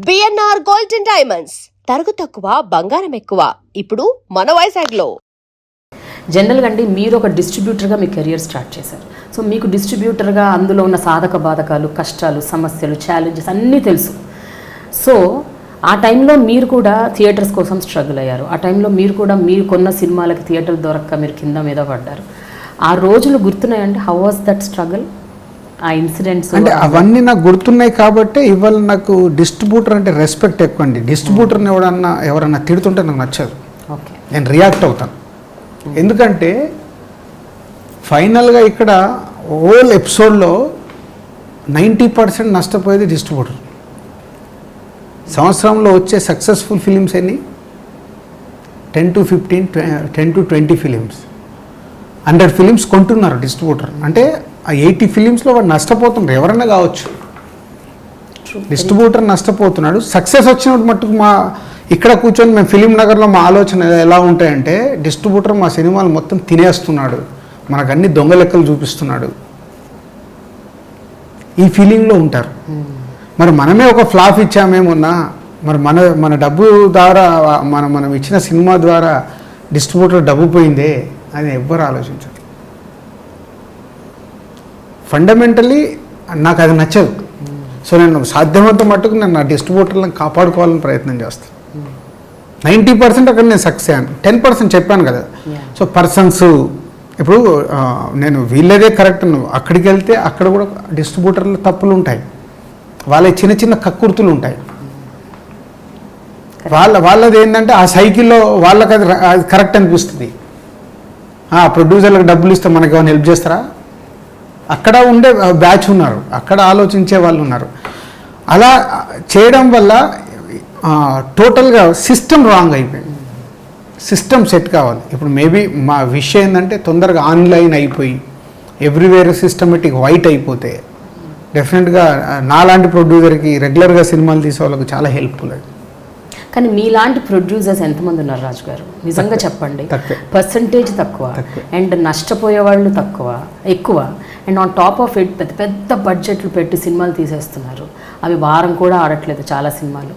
BNR gold and diamonds తరుగు తక్కువ బంగారం ఎక్కువ ఇప్పుడు మన వైజాగ్లో. జనరల్గా అండి మీరు ఒక డిస్ట్రిబ్యూటర్గా మీ కెరియర్ స్టార్ట్ చేశారు. సో మీకు డిస్ట్రిబ్యూటర్గా అందులో ఉన్న సాధక బాధకాలు, కష్టాలు, సమస్యలు, ఛాలెంజెస్ అన్నీ తెలుసు. సో ఆ టైంలో మీరు కూడా థియేటర్స్ కోసం స్ట్రగుల్ అయ్యారు. ఆ టైంలో మీరు కూడా మీరు కొన్న సినిమాలకి థియేటర్ దొరక్క మీరు కింద మీద పడ్డారు. ఆ రోజులు గుర్తున్నాయంటే హౌ వాజ్ దట్ స్ట్రగుల్? ఆ ఇన్సిడెంట్స్ అంటే అవన్నీ నాకు గుర్తున్నాయి కాబట్టి ఇవాళ నాకు డిస్ట్రిబ్యూటర్ అంటే రెస్పెక్ట్ ఎక్కువ అండి. డిస్ట్రిబ్యూటర్ని ఎవరన్నా తిడుతుంటే నాకు నచ్చదు. ఓకే, నేను రియాక్ట్ అవుతాను. ఎందుకంటే ఫైనల్గా ఇక్కడ హోల్ ఎపిసోడ్లో 90% నష్టపోయేది డిస్ట్రిబ్యూటర్. సంవత్సరంలో వచ్చే సక్సెస్ఫుల్ ఫిలిమ్స్ ఎన్ని? 10 to 15, 10 to 20 ఫిలిమ్స్. 100 ఫిలిమ్స్ కొంటున్నారు డిస్ట్రిబ్యూటర్. అంటే ఆ 80 ఫిలిమ్స్లో వాడు నష్టపోతున్నారు. ఎవరైనా కావచ్చు, డిస్ట్రిబ్యూటర్ నష్టపోతున్నాడు. సక్సెస్ వచ్చినప్పుడు మట్టుకు ఇక్కడ కూర్చొని మేము ఫిలిం నగర్లో మా ఆలోచన ఎలా ఉంటాయంటే, డిస్ట్రిబ్యూటర్ మా సినిమాలు మొత్తం తినేస్తున్నాడు, మనకు అన్ని దొంగ లెక్కలు చూపిస్తున్నాడు, ఈ ఫీలింగ్లో ఉంటారు. మరి మనమే ఒక ఫ్లాప్ ఇచ్చామేమన్నా, మరి మన డబ్బు ద్వారా మనం ఇచ్చిన సినిమా ద్వారా డిస్ట్రిబ్యూటర్ డబ్బు పోయిందే అని ఎవ్వరు ఆలోచించరు. ఫండమెంటలీ నాకు అది నచ్చదు. సో నేను సాధ్యమంత మట్టుకు నేను నా డిస్ట్రిబ్యూటర్లను కాపాడుకోవాలని ప్రయత్నం చేస్తాను. 90% అక్కడ నేను సక్సెస్ అయ్యాను. 10% చెప్పాను కదా. సో పర్సన్స్ ఇప్పుడు నేను వీళ్ళదే కరెక్ట్, అక్కడికి వెళ్తే అక్కడ కూడా డిస్ట్రిబ్యూటర్లు తప్పులు ఉంటాయి, వాళ్ళ చిన్న చిన్న కక్కుర్తులు ఉంటాయి. వాళ్ళది ఏంటంటే ఆ సైకిల్లో వాళ్ళకి అది కరెక్ట్ అనిపిస్తుంది. ప్రొడ్యూసర్లకు డబ్బులు ఇస్తే మనకి ఏమైనా హెల్ప్ చేస్తారా? అక్కడ ఉండే బ్యాచ్ ఉన్నారు, అక్కడ ఆలోచించే వాళ్ళు ఉన్నారు. అలా చేయడం వల్ల టోటల్గా సిస్టమ్ రాంగ్ అయిపోయింది. సిస్టమ్ సెట్ కావాలి. ఇప్పుడు మేబీ మా విషయం ఏంటంటే తొందరగా ఆన్లైన్ అయిపోయి ఎవ్రీవేర్ సిస్టమేటిక్ వైట్ అయిపోతే డెఫినెట్గా నాలాంటి ప్రొడ్యూసర్కి రెగ్యులర్గా సినిమాలు తీసే వాళ్ళకి చాలా హెల్ప్ఫుల్ అది. కానీ మీలాంటి ప్రొడ్యూసర్స్ ఎంతమంది ఉన్నారు రాజు గారు? నిజంగా చెప్పండి. పర్సంటేజ్ తక్కువ అండ్ నష్టపోయే వాళ్ళు ఎక్కువ and on top of it పెద్ద పెద్ద బడ్జెట్లు పెట్టి సినిమాలు తీసేస్తున్నారు. అవి వారం కూడా ఆడట్లేదు చాలా సినిమాలు.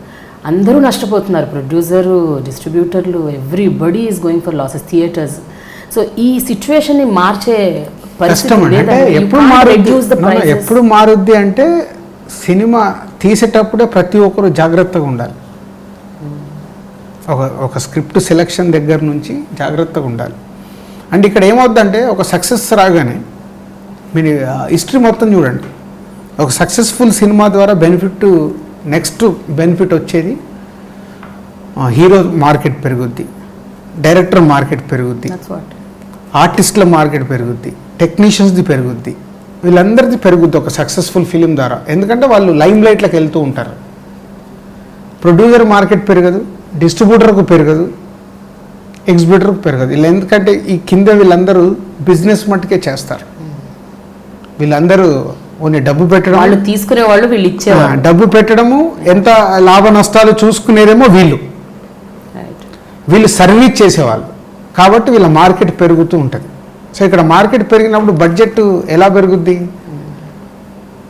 అందరూ నష్టపోతున్నారు, ప్రొడ్యూసరు, డిస్ట్రిబ్యూటర్లు, everybody is going for losses, theatres. So ఈ సిచ్యువేషన్ని మార్చే ఎప్పుడు మారుద్ది అంటే సినిమా తీసేటప్పుడే ప్రతి ఒక్కరు జాగ్రత్తగా ఉండాలి. ఒక స్క్రిప్ట్ సెలెక్షన్ దగ్గర నుంచి జాగ్రత్తగా ఉండాలి. అండ్ ఇక్కడ ఏమవుద్దంటే ఒక సక్సెస్ రాగానే మీరు హిస్టరీ మొత్తం చూడండి, ఒక సక్సెస్ఫుల్ సినిమా ద్వారా నెక్స్ట్ బెనిఫిట్ వచ్చేది హీరో మార్కెట్ పెరుగుద్ది, డైరెక్టర్ మార్కెట్ పెరుగుద్ది, ఆర్టిస్టుల మార్కెట్ పెరుగుద్ది, టెక్నీషియన్స్ది పెరుగుద్ది, వీళ్ళందరిది పెరుగుద్ది ఒక సక్సెస్ఫుల్ ఫిలిం ద్వారా. ఎందుకంటే వాళ్ళు లైమ్ లైట్లకు వెళ్తూ ఉంటారు. ప్రొడ్యూసర్ మార్కెట్ పెరగదు, డిస్ట్రిబ్యూటర్కు పెరగదు, ఎగ్జిబ్యూటర్కు పెరగదు. వీళ్ళు ఎందుకంటే ఈ కింద వీళ్ళందరూ బిజినెస్ మట్టుకే చేస్తారు. వీళ్ళందరూ ఓన్లీ డబ్బు పెట్టడం, వాళ్ళు తీసుకునే వాళ్ళు, వీళ్ళు ఇచ్చేవాళ్ళు, డబ్బు పెట్టడము, ఎంత లాభ నష్టాలు చూసుకునేదేమో వీళ్ళు సర్వీస్ చేసేవాళ్ళు. కాబట్టి వీళ్ళ మార్కెట్ పెరుగుతూ ఉంటుంది. సో ఇక్కడ మార్కెట్ పెరిగినప్పుడు బడ్జెట్ ఎలా పెరుగుద్ది?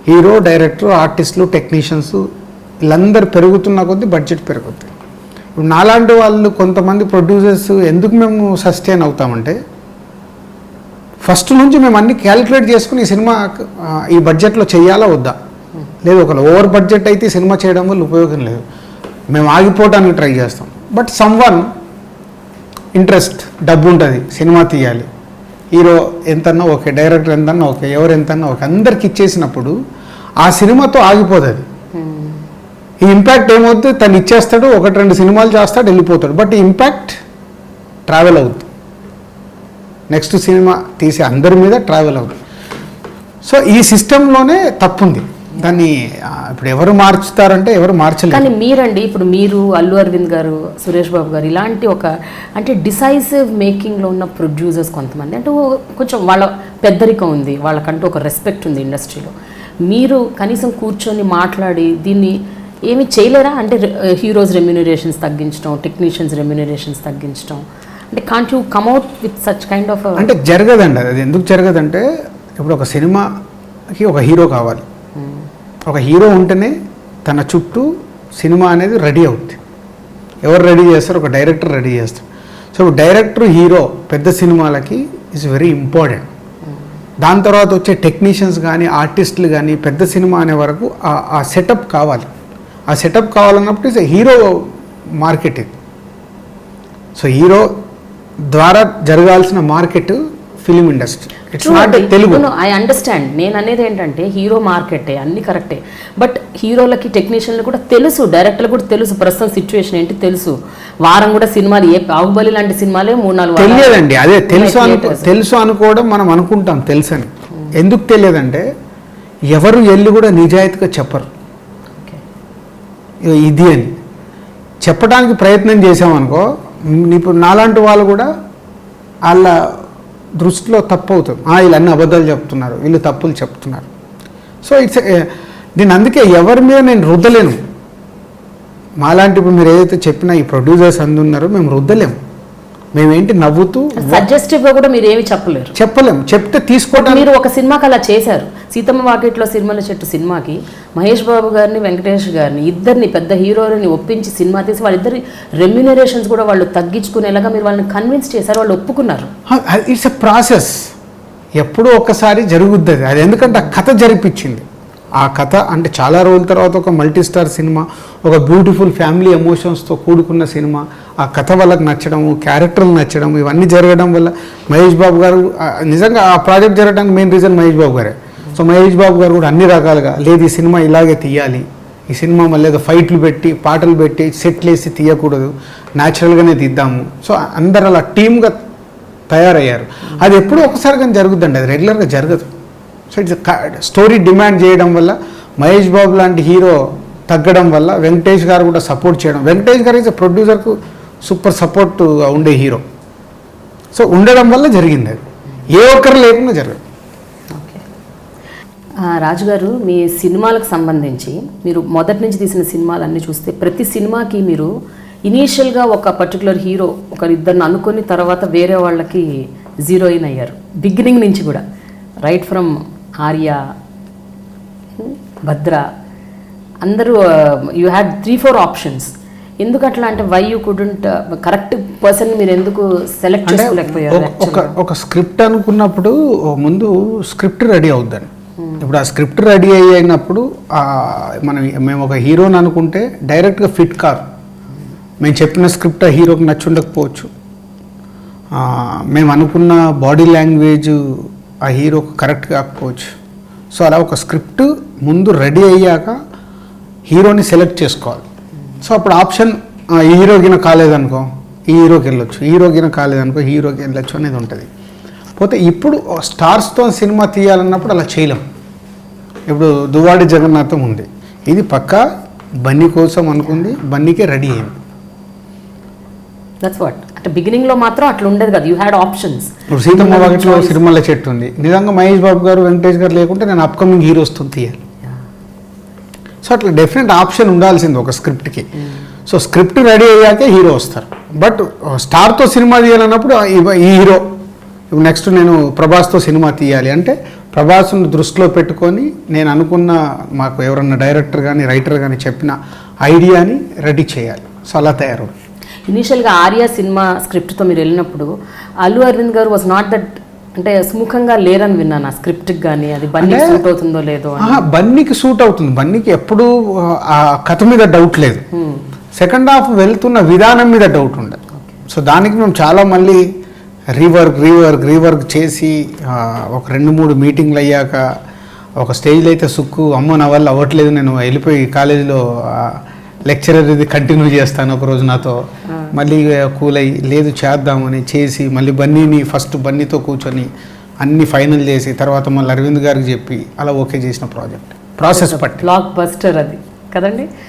హీరో, డైరెక్టర్, ఆర్టిస్టులు, టెక్నీషియన్స్ వీళ్ళందరూ పెరుగుతున్న కొద్దీ బడ్జెట్ పెరుగుద్ది. ఇప్పుడు నాలాంటి వాళ్ళు కొంతమంది ప్రొడ్యూసర్స్ ఎందుకు మేము సస్టైన్ అవుతామంటే, ఫస్ట్ నుంచి మేము అన్ని క్యాలిక్యులేట్ చేసుకుని ఈ సినిమా ఈ బడ్జెట్లో చేయాలా వద్దా, లేదు ఒక ఓవర్ బడ్జెట్ అయితే సినిమా చేయడం వల్ల ఉపయోగం లేదు, మేము ఆగిపోవడానికి ట్రై చేస్తాం. బట్ సమ్వన్ ఇంట్రెస్ట్, డబ్బు ఉంటుంది, సినిమా తీయాలి, హీరో ఎంతన్నా ఓకే, డైరెక్టర్ ఎంతన్నా ఓకే, ఎవరు ఎంతన్నా ఓకే, అందరికి ఇచ్చేసినప్పుడు ఆ సినిమాతో ఆగిపోదు అది. ఈ ఇంపాక్ట్ ఏమవుతుంది, తను ఇచ్చేస్తాడు, 1-2 సినిమాలు చేస్తాడు, వెళ్ళిపోతాడు. బట్ ఈ ఇంపాక్ట్ ట్రావెల్ అవుతుంది, నెక్స్ట్ సినిమా తీసే అందరి మీద ట్రావెల్ అవుతుంది. సో ఈ సిస్టంలోనే తప్పుంది. దాన్ని ఇప్పుడు ఎవరు మార్చుతారంటే ఎవరు మార్చలేదు. కానీ మీరండి, ఇప్పుడు మీరు, అల్లు అరవింద్ గారు, సురేష్ బాబు గారు, ఇలాంటి అంటే డిసైసివ్ మేకింగ్లో ఉన్న ప్రొడ్యూసర్స్ కొంతమంది, అంటే కొంచెం వాళ్ళ పెద్దరికం ఉంది, వాళ్ళకంటూ ఒక రెస్పెక్ట్ ఉంది ఇండస్ట్రీలో. మీరు కనీసం కూర్చొని మాట్లాడి దీన్ని ఏమి చేయలేరా? అంటే హీరోస్ రెమ్యూనరేషన్స్ తగ్గించడం, టెక్నీషియన్స్ రెమ్యూనరేషన్స్ తగ్గించడం, అంటే can't you come out with such kind of అంటే జరగదండి. అది ఎందుకు జరగదంటే, ఇప్పుడు ఒక సినిమాకి ఒక హీరో కావాలి. ఒక హీరో ఉంటేనే తన చుట్టూ సినిమా అనేది రెడీ అవుతుంది. ఎవరు రెడీ చేస్తారు? ఒక డైరెక్టర్ రెడీ చేస్తారు. సో డైరెక్టర్, హీరో పెద్ద సినిమాలకి ఈజ్ వెరీ ఇంపార్టెంట్. దాని తర్వాత వచ్చే టెక్నీషియన్స్ కానీ ఆర్టిస్టులు కానీ పెద్ద సినిమా అనే వరకు ఆ సెటప్ కావాలి. ఆ సెటప్ కావాలన్నప్పుడు ఇస్ హీరో మార్కెట్ ఇది. సో హీరో ద్వారా జరగాల్సిన market film industry. It's not Telugu. I understand. నేను అనేది ఏంటంటే హీరో మార్కెటే, అన్ని కరెక్టే. బట్ హీరోలకి టెక్నీషియన్లు కూడా తెలుసు, డైరెక్టర్లు కూడా తెలుసు ప్రస్తుతం సిచ్యువేషన్ ఏంటి తెలుసు. వారం కూడా సినిమాలు, ఏ బాహుబలి లాంటి సినిమాలే 3-4 తెలియదండి. అదే తెలుసు అనుకోవడం మనం అనుకుంటాం తెలుసని. ఎందుకు తెలియదంటే ఎవరు వెళ్ళి కూడా నిజాయితీగా చెప్పరు ఇది అని. చెప్పడానికి ప్రయత్నం చేసామనుకో, ఇప్పుడు నాలాంటి వాళ్ళు కూడా వాళ్ళ దృష్టిలో తప్పు అవుతుంది. వీళ్ళు అన్ని అబద్ధాలు చెప్తున్నారు, వీళ్ళు తప్పులు చెప్తున్నారు. సో ఇట్స్ నేను అందుకే ఎవరి మీద నేను రుద్దలేను. మాలాంటి ఇప్పుడు మీరు ఏదైతే చెప్పినా ఈ ప్రొడ్యూసర్స్ అందున్నారో మేము రుద్దలేము. మేమేంటి నవ్వుతూ సజెస్టివ్గా కూడా మీరు ఏమి చెప్పలేము. చెప్తే తీసుకోవడం. మీరు ఒక సినిమాకి అలా చేశారు. సీతమ్మ వాకిట్లో సిరిమల్ల చెట్టు సినిమాకి మహేష్ బాబు గారిని, వెంకటేష్ గారిని, ఇద్దరిని పెద్ద హీరోలని ఒప్పించి సినిమా తీసి వాళ్ళిద్దరి రెమ్యునరేషన్స్ కూడా వాళ్ళు తగ్గించుకునేలాగా మీరు వాళ్ళని కన్విన్స్ చేశారు. వాళ్ళు ఒప్పుకున్నారు. It's a process. ఎప్పుడో ఒక్కసారి జరుగుద్ది అది. ఎందుకంటే ఆ కథ జరిపించింది. ఆ కథ అంటే చాలా రోజుల తర్వాత ఒక మల్టీ స్టార్ సినిమా, ఒక బ్యూటిఫుల్ ఫ్యామిలీ ఎమోషన్స్తో కూడుకున్న సినిమా, ఆ కథ వాళ్ళకి నచ్చడము, క్యారెక్టర్లు నచ్చడం, ఇవన్నీ జరగడం వల్ల మహేష్ బాబు గారు నిజంగా ఆ ప్రాజెక్ట్ జరగడానికి మెయిన్ రీజన్ మహేష్ బాబు గారే. సో మహేష్ బాబు గారు కూడా అన్ని రకాలుగా లేదు ఈ సినిమా ఇలాగే తీయాలి, ఈ సినిమా మళ్ళీ ఏదో ఫైట్లు పెట్టి పాటలు పెట్టి సెట్లు వేసి తీయకూడదు, న్యాచురల్గానే తీద్దాము. సో అందరు అలా టీమ్గా తయారయ్యారు. అది ఎప్పుడూ ఒకసారి కానీ జరుగుద్దండి, అది రెగ్యులర్గా జరగదు. సో ఇట్స్ స్టోరీ డిమాండ్ చేయడం వల్ల మహేష్ బాబు లాంటి హీరో తగ్గడం వల్ల వెంకటేష్ గారు కూడా సపోర్ట్ చేయడం. వెంకటేష్ గారు ఈజ్ ప్రొడ్యూసర్కు సూపర్ సపోర్ట్గా ఉండే హీరో. సో ఉండడం వల్ల జరిగింది అది. ఏ ఒక్కరు లేకుండా జరగదు. ఓకే రాజుగారు, మీ సినిమాలకు సంబంధించి మీరు మొదటి నుంచి తీసిన సినిమాలన్నీ చూస్తే ప్రతి సినిమాకి మీరు ఇనీషియల్గా ఒక పర్టికులర్ హీరో ఒకరిద్దరిని అనుకుని తర్వాత వేరే వాళ్ళకి జీరోయిన్ అయ్యారు. బిగినింగ్ నుంచి కూడా రైట్ ఫ్రమ్ ఆర్య, భద్ర, అందరూ యూ హ్యాడ్ 3-4 ఆప్షన్స్. ఎందుకు అట్లా అంటే why you couldn't correct person మీరు ఎందుకు సెలెక్ట్ చేసుకోలేకపోయారు? ఒక స్క్రిప్ట్ అనుకున్నప్పుడు ముందు స్క్రిప్ట్ రెడీ అవుద్దండి. ఇప్పుడు ఆ స్క్రిప్ట్ రెడీ అయినప్పుడు మేము ఒక హీరోని అనుకుంటే డైరెక్ట్గా ఫిట్ కాదు. మేము చెప్పిన స్క్రిప్ట్ ఆ హీరోకి నచ్చుండకపోవచ్చు. మేము అనుకున్న బాడీ లాంగ్వేజ్ ఆ హీరోకి కరెక్ట్ కాకపోవచ్చు. సో అలా ఒక స్క్రిప్ట్ ముందు రెడీ అయ్యాక హీరోని సెలెక్ట్ చేసుకోవాలి. సో అప్పుడు ఆప్షన్ ఈ హీరోకిన కాలేదనుకో ఈ హీరోకి వెళ్ళొచ్చు, హీరోకిన కాలేదనుకో హీరోకి వెళ్ళొచ్చు అనేది ఉంటుంది. పోతే ఇప్పుడు స్టార్స్తో సినిమా తీయాలన్నప్పుడు అలా చేయలేం. ఇప్పుడు దువ్వాడి జగన్నాథం ఉంది, ఇది పక్కా బన్నీ కోసం అనుకుంది, బన్నీకే రెడీ అయింది. That's what. అంటే బిగినింగ్లో మాత్రం అట్లా ఉండేది కదా, యూ హ్యాడ్ ఆప్షన్స్. ఇప్పుడు సీతమ్మ వాకిట్లో సిరిమల్ల చెట్టు ఉంది, నిజంగా మహేష్ బాబు గారు, వెంకటేష్ గారు లేకుంటే నేను అప్కమింగ్ హీరోస్తో తీయాలి. సో అట్లా డెఫినెట్ ఆప్షన్ ఉండాల్సింది ఒక స్క్రిప్ట్కి. సో స్క్రిప్ట్ రెడీ అయ్యాకే హీరో వస్తారు. బట్ స్టార్తో సినిమా తీయాలన్నప్పుడు ఈ హీరో ఇప్పుడు నెక్స్ట్ నేను ప్రభాస్తో సినిమా తీయాలి అంటే ప్రభాస్ను దృష్టిలో పెట్టుకొని నేను అనుకున్న మాకు ఎవరన్నా డైరెక్టర్ కానీ రైటర్ కానీ చెప్పిన ఐడియాని రెడీ చేయాలి. సో అలా తయారు. ఇనీషియల్గా ఆర్య సినిమా స్క్రిప్ట్తో మీరు వెళ్ళినప్పుడు అల్లు అరవింద్ గారు వాజ్ నాట్ దట్, అంటే సుముఖంగా లేరని విన్నాను ఆ స్క్రిప్ట్కి. కానీ అది బన్నీకి సూట్ అవుతుందో లేదో? బన్నీకి సూట్ అవుతుంది. బన్నీకి ఎప్పుడు ఆ కథ మీద డౌట్ లేదు. సెకండ్ హాఫ్ వెళ్తున్న విధానం మీద డౌట్ ఉండదు. సో దానికి మేము చాలా మళ్ళీ రీవర్క్ చేసి ఒక 2-3 మీటింగ్లు అయ్యాక ఒక స్టేజ్లో అయితే సుక్కు అమ్మో నా వల్ల అవ్వట్లేదు, నేను వెళ్ళిపోయి కాలేజీలో లెక్చరర్ ఇది కంటిన్యూ చేస్తాను ఒకరోజు నాతో, మళ్ళీ కూల్ అయ్యి లేదు చేద్దామని చేసి మళ్ళీ బన్నీతో కూర్చొని అన్ని ఫైనల్ చేసి తర్వాత మళ్ళీ అరవింద్ గారికి చెప్పి అలా ఓకే చేసిన ప్రాసెస్ పట్టి బ్లాక్ బస్టర్ అది కదండి.